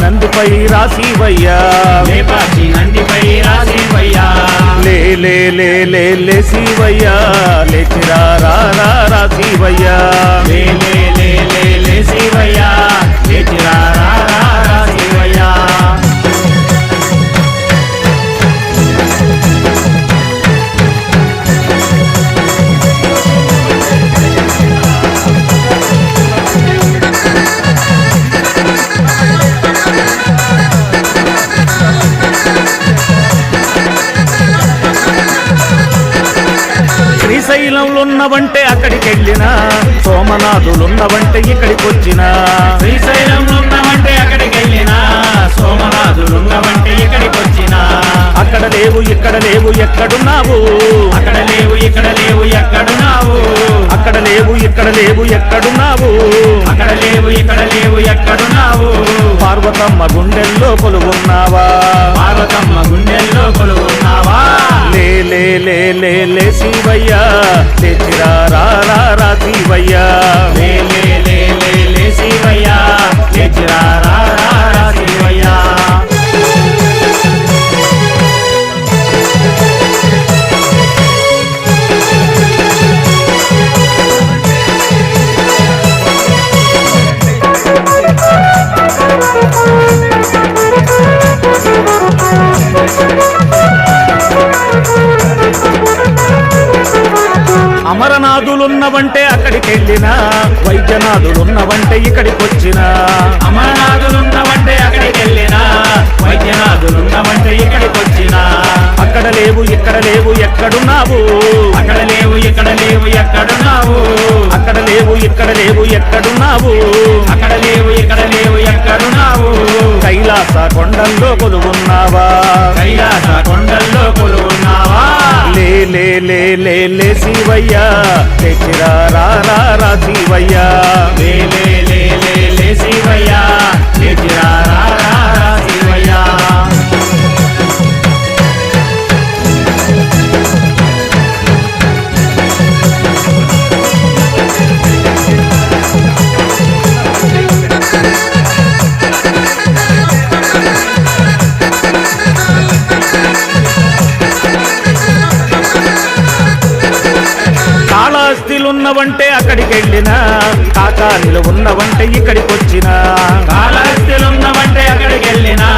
నందిపై రాసివయ్యా, లేపాక్షి నందిపై రాసివయ్యా, లే లే లే లే లేసివయ్యా, లేచిరా రా రా రాసివయ్యా, లే లే లే లే లేసివయ్యా, లేచిరా రా రా రాసివయ్యా. శ్రీశైలంలో ఉన్నవంటే అక్కడికి వెళ్ళినా, సోమనాథులున్నవంటే ఇక్కడికి వచ్చినా, శ్రీశైలంలో ఉన్నవంటే అక్కడికి వెళ్ళినా, సోమనాథులున్నవంటే ఇక్కడికి వచ్చినా, అక్కడ లేవు ఇక్కడ లేవు ఎక్కడున్నావు, అక్కడ లేవు ఇక్కడ లేవు ఎక్కడున్నావు, అక్కడ లేవు ఇక్కడ లేవు ఎక్కడున్నావు, అక్కడ లేవు ఇక్కడ లేవు ఎక్కడున్నావు, పార్వతమ్మ గుండెల్లో కొలువున్నావా, పార్వతమ్మ గుండెల్లో కొలువున్నావా, లే లే లే లే లేసివయ్యా, లేచిరా రా రా రాసివయ్యా, లే లే లే లే లేసివయ్యా, లేచిరా రా రా రాసివయ్యా. అమరనాథులున్నవంటే అక్కడికి వెళ్ళినా, వైద్యనాథులున్నవంటే ఇక్కడికి వచ్చినా, అమరనాథులున్నవంటే అక్కడికి వెళ్ళినా, వైద్యనాథులున్నవంటే ఇక్కడికి వచ్చినా, అక్కడ లేవు ఇక్కడ లేవు ఎక్కడున్నావు, అక్కడ లేవు ఇక్కడ లేవు ఎక్కడున్నావు, అక్కడ లేవు ఇక్కడ లేవు ఎక్కడున్నావు, అక్కడ లేవు ఇక్కడ లేవు ఎక్కడున్నావు, కైలాస కొండల్లో కొలువున్నావా, కైలాస కొండల్లో కొలువున్నావా, లే లే లే లే లేసివయ్యా, లేచిరా రా రా రాసివయ్యా, లే లే లే లే లేసివయ్యా, లేచిరా రా రా రాసివయ్యా. కాళహస్తిలున్నవంటే అక్కడికి వెళ్ళినా, కాకానిలు ఉన్నవంటే ఇక్కడికి వచ్చినా, కాళహస్తిలున్నవంటే అక్కడికి వెళ్ళినా,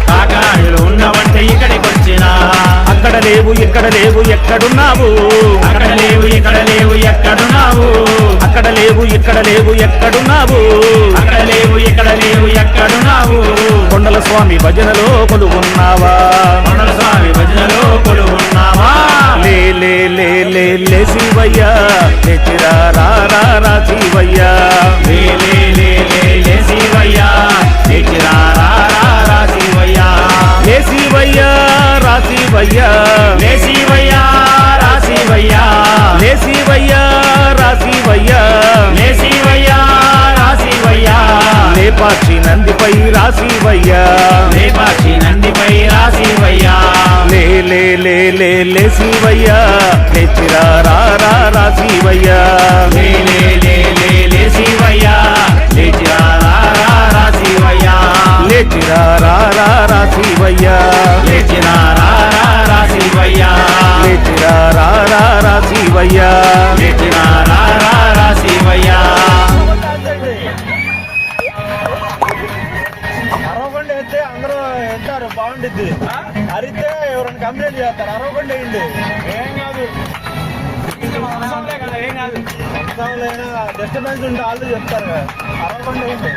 కాకాణిలు ఉన్నవంటే ఇక్కడికి వచ్చినా, అక్కడ లేవు ఇక్కడ లేవు ఎక్కడున్నావు, అక్కడ లేవు ఇక్కడ లేవు ఎక్కడున్నావు, అక్కడ లేవు ఇక్కడ లేవు ఎక్కడున్నావు, అక్కడ లేవు ఇక్కడ లేవు ఎక్కడున్నావు, కొండల స్వామి భజనలో కొలువున్నావా, కొండల స్వామి భజనలో కొలువున్నావా, లే లే లే లే లేసివయ్యా, లేచిరా రా రా రాసివయ్యా, లే లే లే లే లేసివయ్యా, లేచిరా రా రా రాసివయ్యా, లేసివయ్యా రాసివయ్యా, లేసివయ్యా రాసివయ్యా, లేసివయ్యా రాసివయ్యా, లేసివయ్యా రాసివయ్యా, లేపాక్షి నందిపై రాసివయ్యా, లేపాక్షి నందిపై రాసివయ్యా, లే లే లే లే లేసివయ్యా, లేచిరా రా రా రాసివయ్యా, లే లే లే లే లేసివయ్యా, లేచిరా రా రా రాసివయ్యా, లేచిరా రా రా రాసివయ్యా, లేచిరా రా రా రాసివయ్యా, లేచిరా రా రా రాసివయ్యా, లేచిరా రా రా రాసివయ్యా. అరవకుండా వేస్తే అందరూ వింటారు, బాగుండిద్ది. అరిస్తే ఎవరైనా కంప్లైంట్ చేస్తారు. అరవకుండా వేయండి, ఏం కాదు. డిస్టర్బెన్స్ ఉంటే వాళ్ళు చెప్తారు కదా. అరవకుండా వేయండి.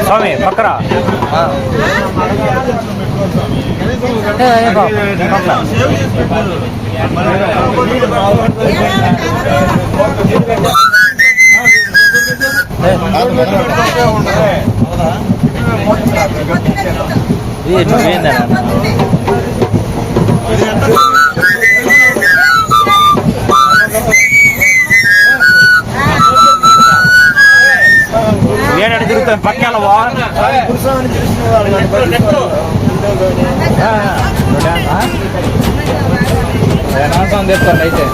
స్వామి పక్కరా ఏడాడు తిరుగుతాను పక్కెళ్ళవా నాన్సాన్ తెస్తాను అయితే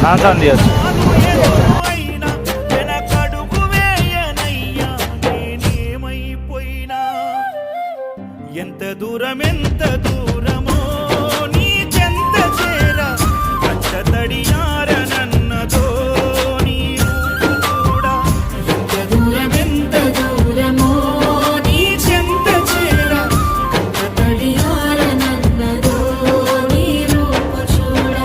నాన్సాన్ తీయచ్చు ఎంత దూరం ఎంత దూరమో నీ చెంత చేర కచ్చ తడియారనన్నదో నీ కూడా ఎంత దూరం ఎంత దూరమో నీ చెంత చేర కచ్చ తడియారనన్నదో నీ రూప చూడ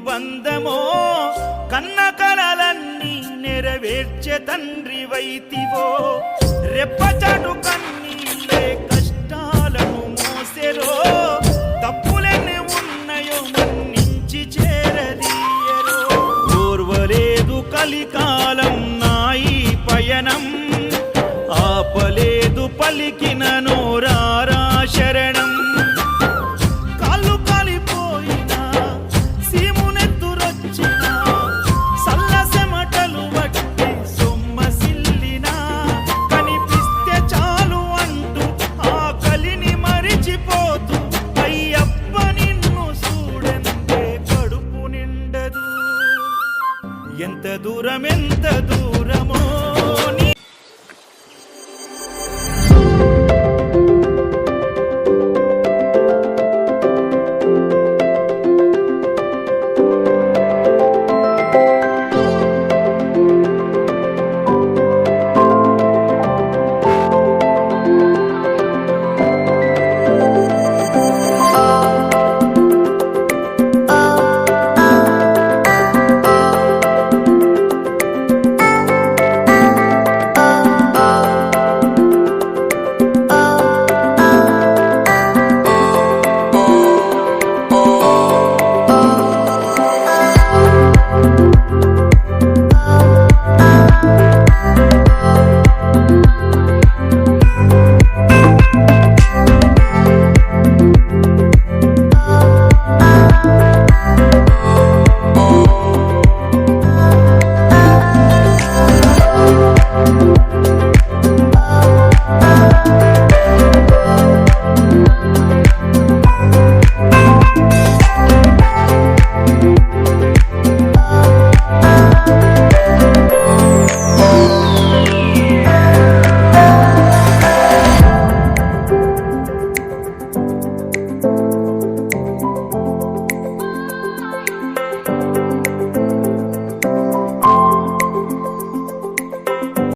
బంధమో కన్న కలలన్నీ నెరవేర్చే తండ్రి వైతివో రెప్పచాటు కన్నీళ్ళే కష్టాలను మోసెరో తప్పులెన్ని ఉన్నాయో మన్నించి చేరదీయరో ఓర్వలేదు కలికాలం నాయి పయనం ఆపలేదు పలికిన నోరారా శరణం ఎంత దూరం